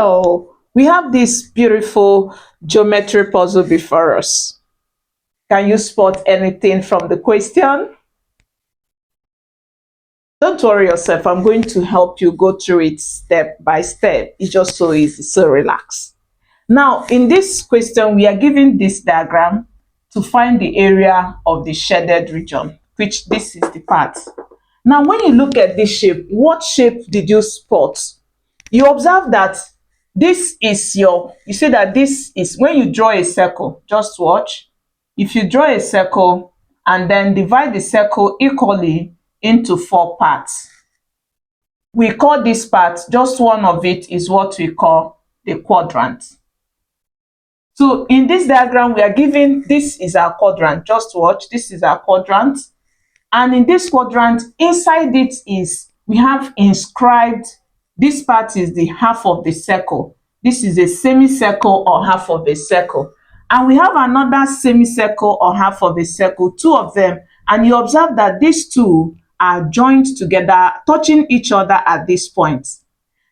Hello, we have this beautiful geometry puzzle before us. Can you spot anything from the question? Don't worry yourself, I'm going to help you go through it step by step. It's just so easy, so relax. Now, in this question, we are given this diagram to find the area of the shaded region, which this is the part. Now, when you look at this shape, what shape did you spot? You observe that this is you see that this is, when you draw a circle, just watch. If you draw a circle and then divide the circle equally into 4 parts, we call this part, just one of it is what we call the quadrant. So in this diagram, we are given, this is our quadrant. Just watch, this is our quadrant. And in this quadrant, inside it is, we have inscribed, this part is the half of the circle. This is a semicircle or half of a circle. And we have another semicircle or half of a circle, 2 of them. And you observe that these 2 are joined together, touching each other at this point.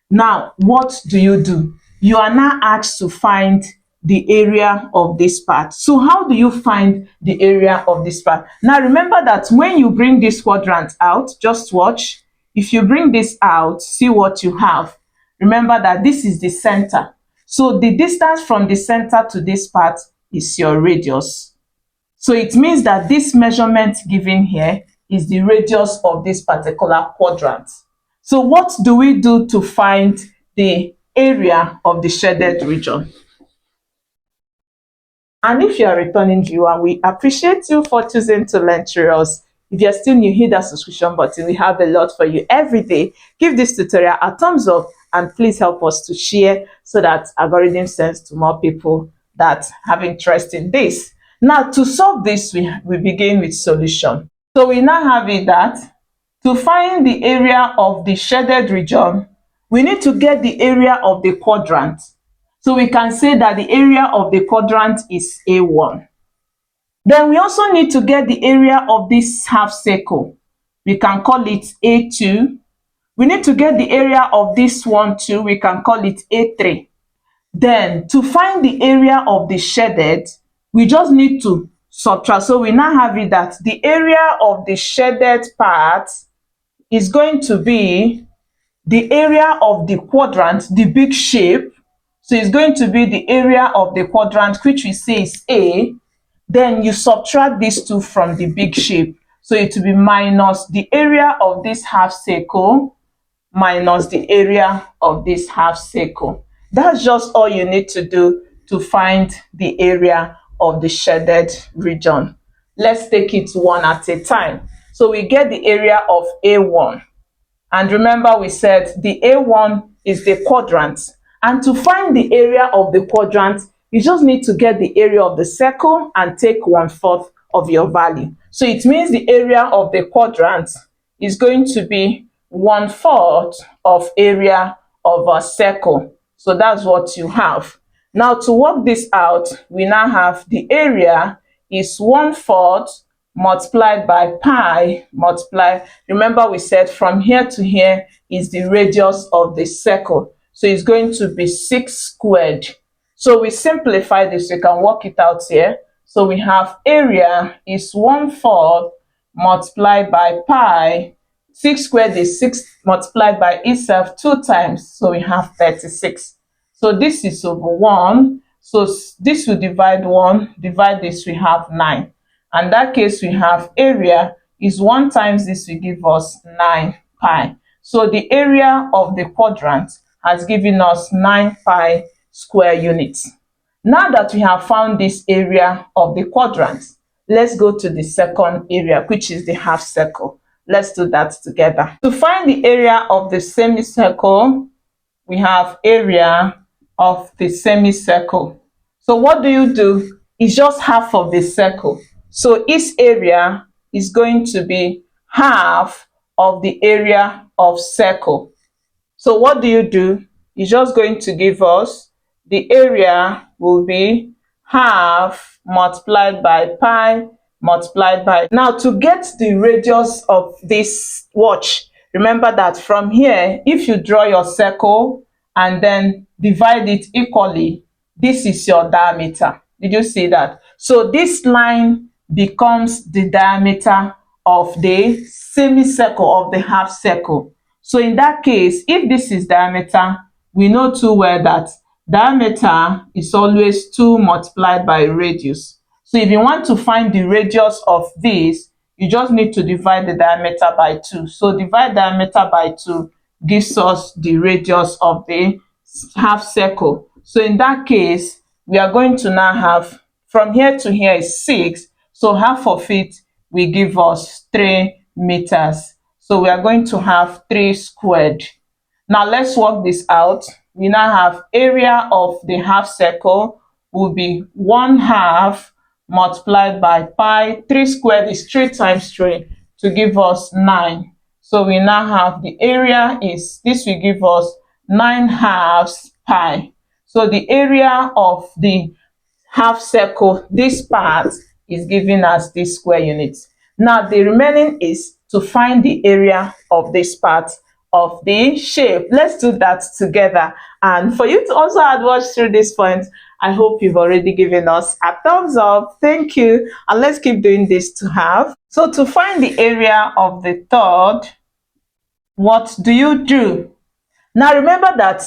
Now, what do? You are now asked to find the area of this part. So how do you find the area of this part? Now remember that when you bring this quadrant out, just watch. If you bring this out, see what you have. Remember that this is the center. So the distance from the center to this part is your radius. So it means that this measurement given here is the radius of this particular quadrant. So what do we do to find the area of the shaded region? And if you are a returning viewer, we appreciate you for choosing to learn through us. If you're still new, hit that subscription button. We have a lot for you every day. Give this tutorial a thumbs up and please help us to share so that algorithm sends to more people that have interest in this. Now, to solve this, we begin with solution. So we now have it that to find the area of the shaded region, we need to get the area of the quadrant. So we can say that the area of the quadrant is A1. Then we also need to get the area of this half circle. We can call it A2. We need to get the area of this one too. We can call it A3. Then to find the area of the shaded, we just need to subtract. So we now have it that the area of the shaded part is going to be the area of the quadrant, the big shape. So it's going to be the area of the quadrant, which we say is A. Then you subtract these 2 from the big shape. So it will be minus the area of this half circle minus the area of this half circle. That's just all you need to do to find the area of the shaded region. Let's take it one at a time. So we get the area of A1. And remember, we said the A1 is the quadrant. And to find the area of the quadrant, you just need to get the area of the circle and take 1/4 of your value. So it means the area of the quadrant is going to be 1/4 of area of a circle. So that's what you have. Now to work this out, we now have the area is 1/4 multiplied by pi multiply. Remember, we said from here to here is the radius of the circle. So it's going to be 6 squared. So we simplify this, we can work it out here. So we have area is 1/4 multiplied by pi. 6 squared is 6 multiplied by itself 2 times. So we have 36. So this is over 1. So this will divide 1. Divide this, we have 9. And in that case, we have area is 1 times this will give us 9 pi. So the area of the quadrant has given us 9 pi square units. Now that we have found this area of the quadrant, let's go to the second area, which is the half circle. Let's do that together. To find the area of the semicircle, we have area of the semicircle. So what do? It's just half of the circle. So its area is going to be half of the area of circle. So what do? It's just going to give us the area will be half multiplied by pi multiplied by. Now to get the radius of this, watch. Remember that from here, if you draw your circle and then divide it equally. This is your diameter. Did you see that? So this line becomes the diameter of the semicircle, of the half circle. So in that case, if this is diameter, we know too well that diameter is always 2 multiplied by radius. So if you want to find the radius of this, you just need to divide the diameter by 2. So divide diameter by 2 gives us the radius of the half circle. So in that case, we are going to now have, from here to here is 6. So half of it will give us 3 meters. So we are going to have 3 squared. Now let's work this out. We now have area of the half circle will be 1/2 multiplied by pi. 3 squared is 3 times 3 to give us 9. So we now have the area is, this will give us 9/2 pi. So the area of the half circle, this part, is giving us this square unit. Now the remaining is to find the area of this part of the shape. Let's do that together. And for you to also have watched through this point, I hope you've already given us a thumbs up. Thank you. And let's keep doing this to have. So to find the area of the third, what do you do? Now remember that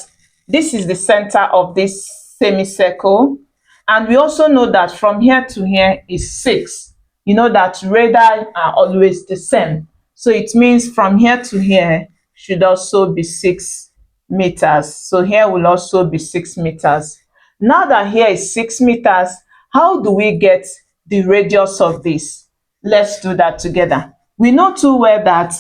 this is the center of this semicircle. And we also know that from here to here is 6. You know that radii are always the same. So it means from here to here should also be 6 meters. So here will also be 6 meters. Now that here is 6 meters, how do we get the radius of this? Let's do that together. We know too well that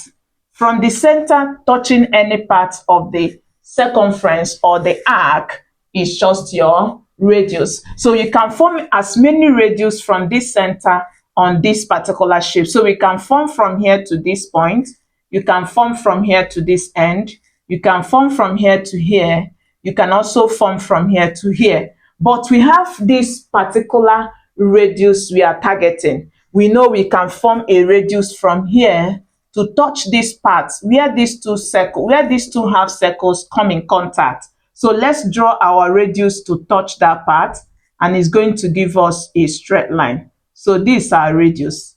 from the center touching any part of the circumference or the arc is just your radius. So you can form as many radius from this center on this particular shape. So we can form from here to this point. You can form from here to this end. You can form from here to here. You can also form from here to here. But we have this particular radius we are targeting. We know we can form a radius from here to touch this part where these two half circles come in contact. So let's draw our radius to touch that part, and it's going to give us a straight line. So this is our radius.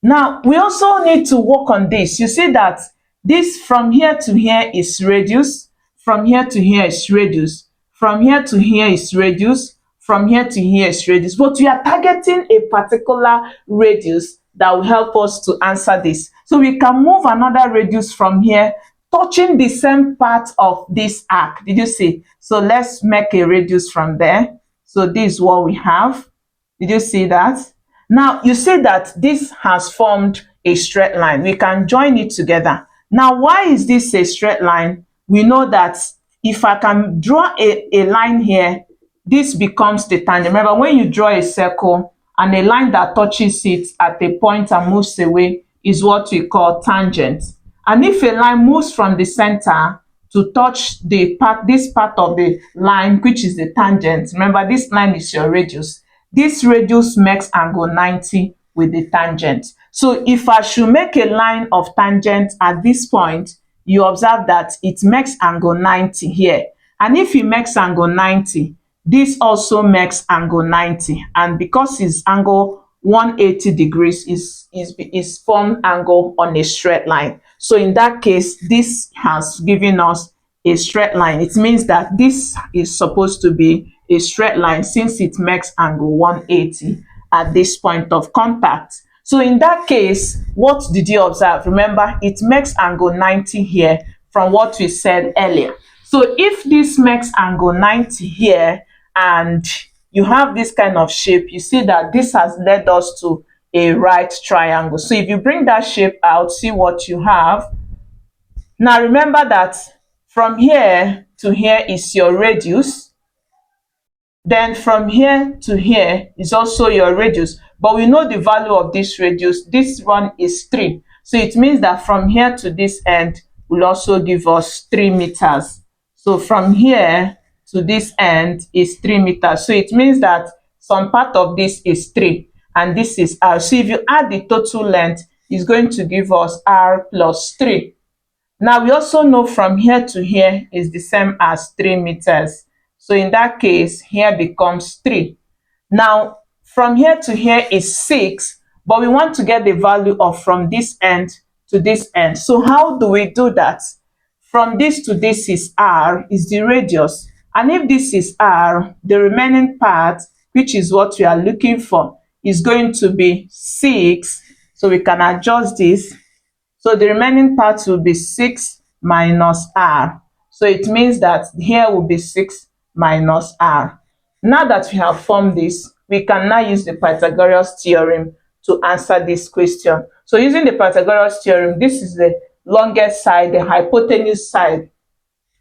Now we also need to work on this. You see that this from here to here is radius, from here to here is radius, from here to here is radius, from here to here is radius. But we are targeting a particular radius that will help us to answer this. So we can move another radius from here, touching the same part of this arc. Did you see? So let's make a radius from there. So this is what we have. Did you see that? Now you see that this has formed a straight line. We can join it together. Now why is this a straight line? We know that if I can draw a line here, this becomes the tangent. Remember, when you draw a circle and a line that touches it at a point and moves away is what we call tangent. And if a line moves from the center to touch the part, this part of the line, which is the tangent, remember this line is your radius. This radius makes angle 90 with the tangent. So if I should make a line of tangent at this point, you observe that it makes angle 90 here. And if it makes angle 90, this also makes angle 90. And because it's angle 180 degrees, is formed angle on a straight line. So in that case, this has given us a straight line. It means that this is supposed to be a straight line since it makes angle 180 at this point of contact. So in that case, what did you observe? Remember, it makes angle 90 here from what we said earlier. So if this makes angle 90 here and you have this kind of shape, you see that this has led us to a right triangle. So if you bring that shape out, see what you have. Now remember that from here to here is your radius. Then from here to here is also your radius. But we know the value of this radius. This one is 3. So it means that from here to this end will also give us 3 meters. So from here to this end is 3 meters. So it means that some part of this is 3 and this is r. So if you add the total length, it's going to give us r plus 3. Now we also know from here to here is the same as 3 meters. So in that case, here becomes 3. Now from here to here is 6, but we want to get the value of from this end to this end. So how do we do that? From this to this is r, is the radius. And if this is r, the remaining part, which is what we are looking for, is going to be 6. So we can adjust this. So the remaining part will be 6 minus r. So it means that here will be 6 minus r. Now that we have formed this, we can now use the Pythagoras theorem to answer this question. So using the Pythagoras theorem, this is the longest side, the hypotenuse side.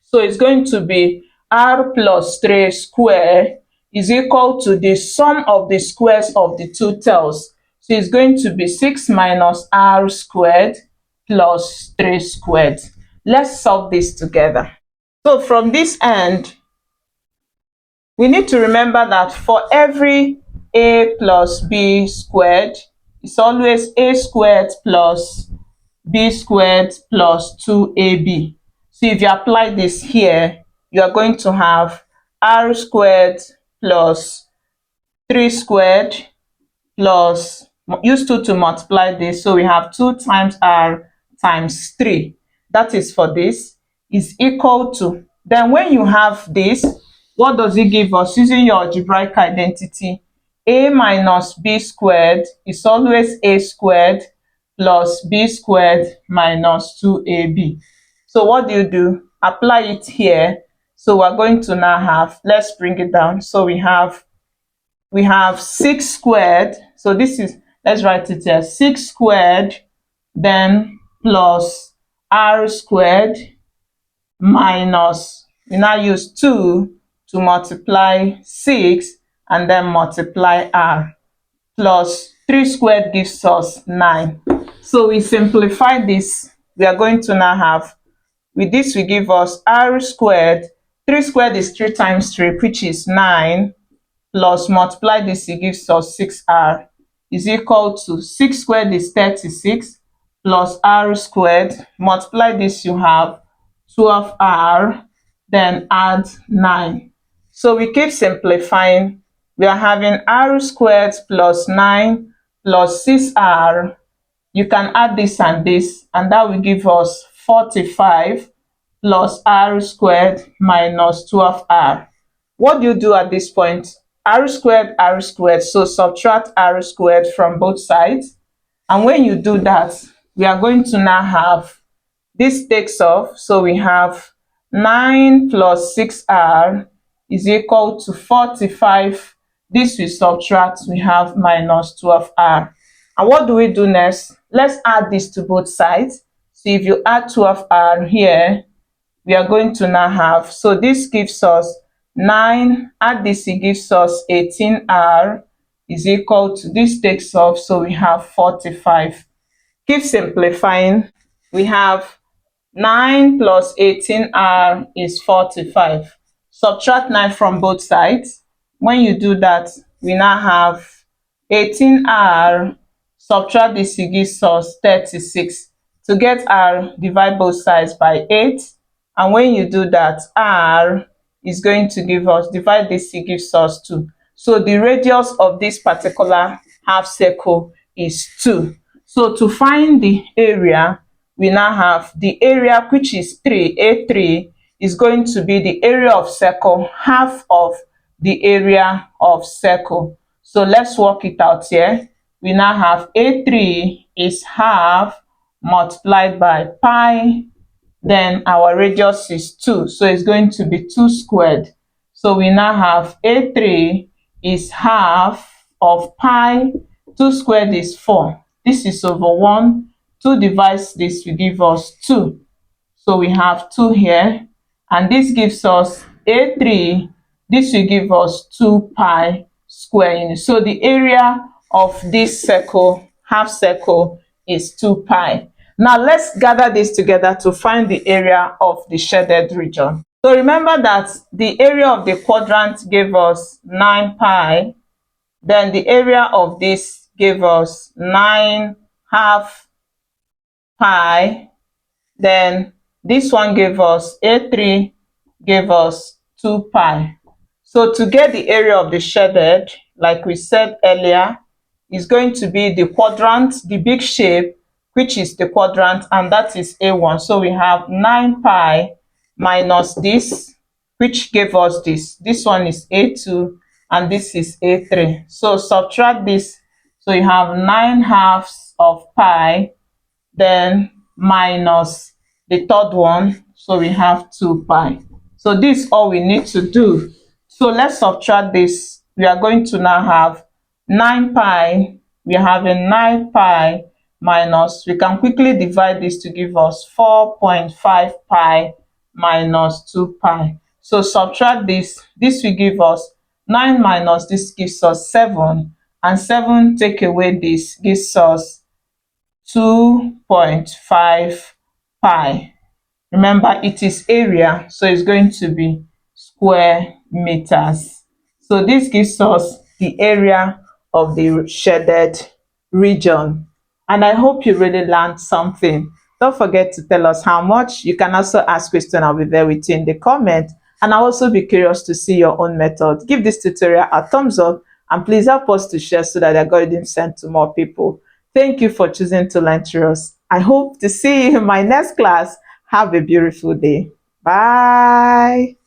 So it's going to be r plus 3 square is equal to the sum of the squares of the two tails. So it's going to be 6 minus r squared plus 3 squared. Let's solve this together. So from this end, we need to remember that for every a plus b squared, it's always a squared plus b squared plus 2ab. So if you apply this here, you are going to have r squared plus 3 squared plus, use 2 to multiply this, so we have 2 times r times 3. That is for this, is equal to, then when you have this, what does it give us? Using your algebraic identity, a minus b squared is always a squared plus b squared minus 2ab. So what do? Apply it here. So we're going to now have, let's bring it down. So we have 6 squared. So this is, let's write it here, 6 squared, then plus r squared minus, we now use 2 to multiply 6 and then multiply r, plus 3 squared gives us 9. So we simplify this. We are going to now have, with this will give us r squared, 3 squared is 3 times 3, which is 9, plus multiply this, it gives us 6r, is equal to 6 squared is 36 plus r squared, multiply this, you have 12r, then add 9. So we keep simplifying. We are having r squared plus 9 plus 6r. You can add this, and that will give us 45 plus r squared minus 12r. What do you do at this point? R squared, so subtract r squared from both sides. And when you do that, we are going to now have, this takes off, so we have 9 plus 6r is equal to 45. This we subtract, we have minus 12r. And what do we do next? Let's add this to both sides. So if you add 12r here, we are going to now have, so this gives us 9, add this, it gives us 18r is equal to, this takes off, so we have 45. Keep simplifying. We have 9 plus 18r is 45. Subtract 9 from both sides. When you do that, we now have 18r, subtract this, it gives us 36. To get r, divide both sides by 8. And when you do that, r is going to give us, divide this, it gives us 2. So the radius of this particular half circle is 2. So to find the area, we now have the area, which is 3, A3 is going to be the area of circle, half of the area of circle. So let's work it out here. We now have A3 is half multiplied by pi, then our radius is 2, so it's going to be 2 squared. So we now have A3 is half of pi, 2 squared is 4. This is over 1. 2 divides this will give us 2. So we have 2 here, and this gives us A3, this will give us 2 pi square unit. So the area of this circle, half circle, is 2 pi. Now let's gather this together to find the area of the shaded region. So remember that the area of the quadrant gave us 9 pi, then the area of this gave us 9 half pi, then This one gave us A3, gave us 2 pi. So to get the area of the shaded, like we said earlier, is going to be the quadrant, the big shape, which is the quadrant, and that is A1. So we have 9 pi minus this, which gave us this. This one is A2, and this is A3. So subtract this. So you have 9/2 of pi, then minus the third one. So we have 2 pi. So this is all we need to do. So let's subtract this. We are going to now have 9 pi. We are having 9 pi minus, we can quickly divide this to give us 4.5 pi minus 2 pi. So subtract this. This will give us 9 minus this gives us 7. And 7 take away this gives us 2.5 pi. Remember, it is area, so it's going to be square meters. So this gives us the area of the shaded region. And I hope you really learned something. Don't forget to tell us how much. You can also ask questions. I'll be there with you in the comment. And I'll also be curious to see your own method. Give this tutorial a thumbs up, and please help us to share so that the algorithm sent to more people. Thank you for choosing to learn through us. I hope to see you in my next class. Have a beautiful day. Bye.